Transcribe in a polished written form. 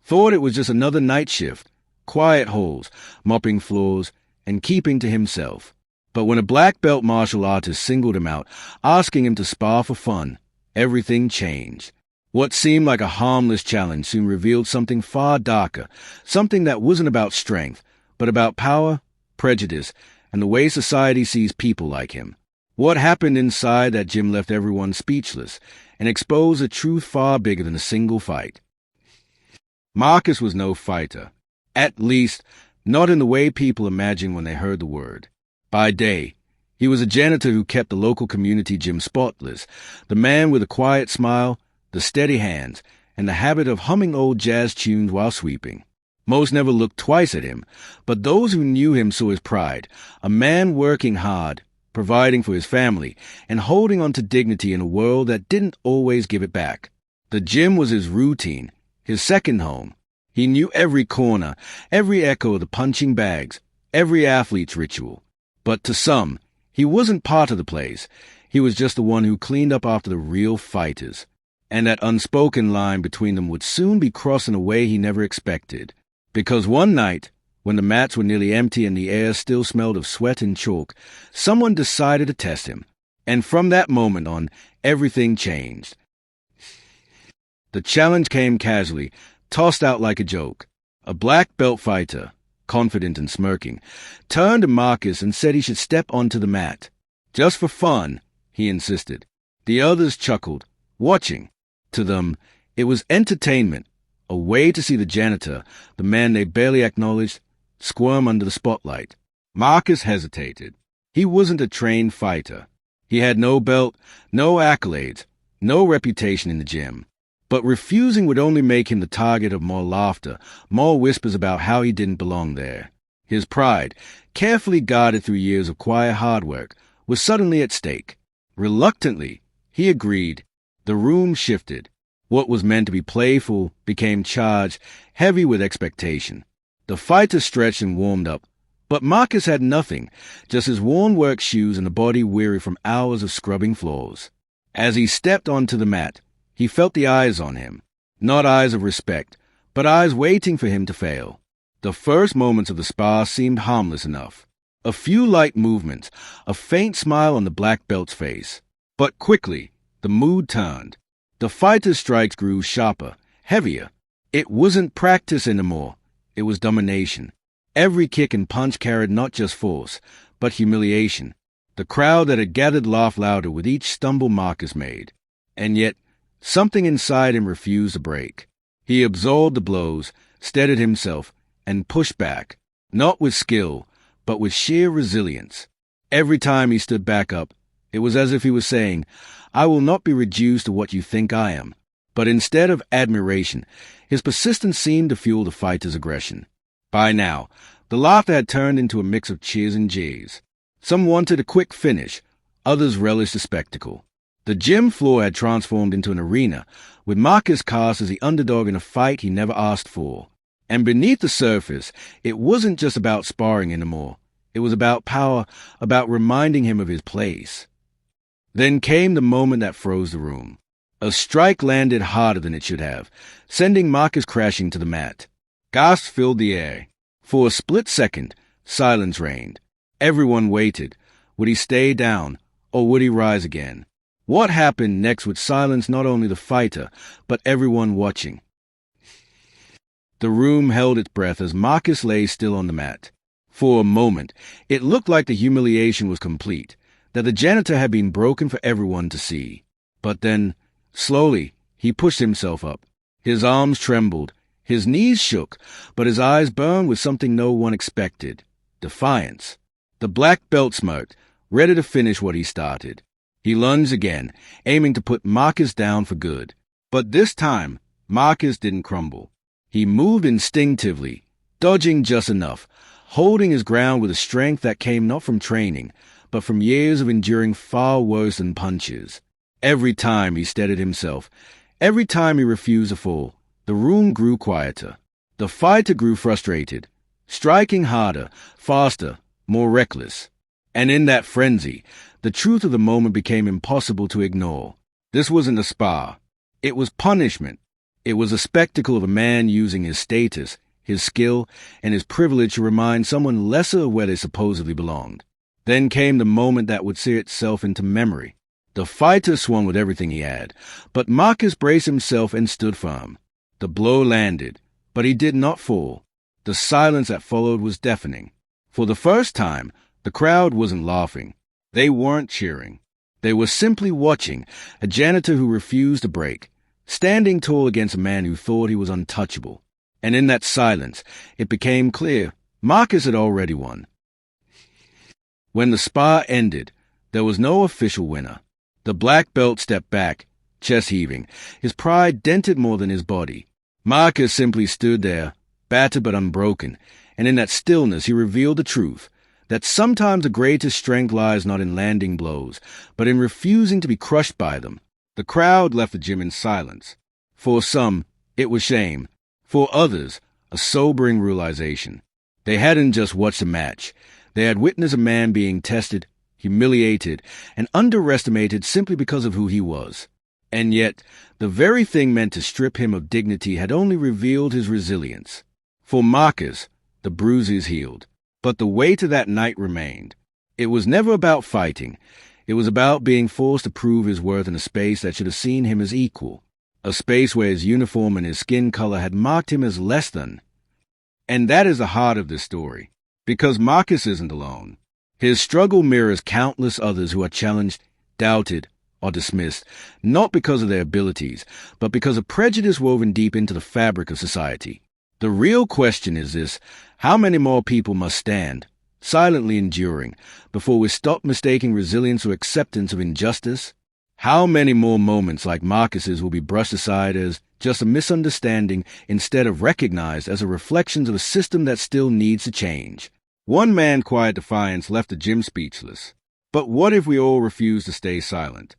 Thought it was just another night shift, quiet holes, mopping floors, and keeping to himself. But when a black belt martial artist singled him out, asking him to spar for fun, everything changed. What seemed like a harmless challenge soon revealed something far darker, something that wasn't about strength, but about power, prejudice, and the way society sees people like him. What happened inside that gym left everyone speechless and exposed a truth far bigger than a single fight. Marcus was no fighter, at least not in the way people imagined when they heard the word. By day, he was a janitor who kept the local community gym spotless, the man with a quiet smile, the steady hands, and the habit of humming old jazz tunes while sweeping. Most never looked twice at him, but those who knew him saw his pride, a man working hard, providing for his family, and holding on to dignity in a world that didn't always give it back. The gym was his routine, his second home. He knew every corner, every echo of the punching bags, every athlete's ritual. But to some, he wasn't part of the place. He was just the one who cleaned up after the real fighters. And that unspoken line between them would soon be crossed in a way he never expected. Because one night, when the mats were nearly empty and the air still smelled of sweat and chalk, someone decided to test him. And from that moment on, everything changed. The challenge came casually, tossed out like a joke. A black belt fighter, confident and smirking, turned to Marcus and said he should step onto the mat. Just for fun, he insisted. The others chuckled, watching. To them, it was entertainment, a way to see the janitor, the man they barely acknowledged, squirm under the spotlight. Marcus hesitated. He wasn't a trained fighter. He had no belt, no accolades, no reputation in the gym. But refusing would only make him the target of more laughter, more whispers about how he didn't belong there. His pride, carefully guarded through years of quiet hard work, was suddenly at stake. Reluctantly, he agreed. The room shifted. What was meant to be playful became charged, heavy with expectation. The fighter stretched and warmed up, but Marcus had nothing, just his worn work shoes and a body weary from hours of scrubbing floors. As he stepped onto the mat, he felt the eyes on him, not eyes of respect, but eyes waiting for him to fail. The first moments of the spar seemed harmless enough. A few light movements, a faint smile on the black belt's face. But quickly, the mood turned. The fighter's strikes grew sharper, heavier. It wasn't practice anymore. It was domination. Every kick and punch carried not just force, but humiliation. The crowd that had gathered laughed louder with each stumble Marcus made. And yet, something inside him refused to break. He absorbed the blows, steadied himself, and pushed back, not with skill, but with sheer resilience. Every time he stood back up, it was as if he was saying, "I will not be reduced to what you think I am." But instead of admiration, his persistence seemed to fuel the fighter's aggression. By now, the laughter had turned into a mix of cheers and jeers. Some wanted a quick finish, others relished the spectacle. The gym floor had transformed into an arena, with Marcus cast as the underdog in a fight he never asked for. And beneath the surface, it wasn't just about sparring anymore. It was about power, about reminding him of his place. Then came the moment that froze the room. A strike landed harder than it should have, sending Marcus crashing to the mat. Gasps filled the air. For a split second, silence reigned. Everyone waited. Would he stay down, or would he rise again? What happened next would silence not only the fighter, but everyone watching. The room held its breath as Marcus lay still on the mat. For a moment, it looked like the humiliation was complete, that the janitor had been broken for everyone to see. But then, slowly, he pushed himself up. His arms trembled, his knees shook, but his eyes burned with something no one expected: defiance. The black belt smirked, ready to finish what he started. He lunged again, aiming to put Marcus down for good. But this time, Marcus didn't crumble. He moved instinctively, dodging just enough, holding his ground with a strength that came not from training, but from years of enduring far worse than punches. Every time he steadied himself, every time he refused to fall, the room grew quieter. The fighter grew frustrated, striking harder, faster, more reckless. And in that frenzy, the truth of the moment became impossible to ignore. This wasn't a spar. It was punishment. It was a spectacle of a man using his status, his skill, and his privilege to remind someone lesser of where they supposedly belonged. Then came the moment that would sear itself into memory. The fighter swung with everything he had, but Marcus braced himself and stood firm. The blow landed, but he did not fall. The silence that followed was deafening. For the first time, the crowd wasn't laughing. They weren't cheering. They were simply watching, a janitor who refused to break, standing tall against a man who thought he was untouchable. And in that silence, it became clear Marcus had already won. When the spar ended, there was no official winner. The black belt stepped back, chest heaving, his pride dented more than his body. Marcus simply stood there, battered but unbroken, and in that stillness he revealed the truth, that sometimes the greatest strength lies not in landing blows, but in refusing to be crushed by them. The crowd left the gym in silence. For some, it was shame. For others, a sobering realization. They hadn't just watched a match. They had witnessed a man being tested, humiliated, and underestimated simply because of who he was. And yet, the very thing meant to strip him of dignity had only revealed his resilience. For Marcus, the bruises healed, but the weight of that night remained. It was never about fighting. It was about being forced to prove his worth in a space that should have seen him as equal, a space where his uniform and his skin color had marked him as less than. And that is the heart of this story, because Marcus isn't alone. His struggle mirrors countless others who are challenged, doubted, or dismissed, not because of their abilities, but because of prejudice woven deep into the fabric of society. The real question is this: how many more people must stand, silently enduring, before we stop mistaking resilience or acceptance of injustice? How many more moments like Marcus's will be brushed aside as just a misunderstanding instead of recognized as a reflection of a system that still needs to change? One man's quiet defiance left the gym speechless. But what if we all refuse to stay silent?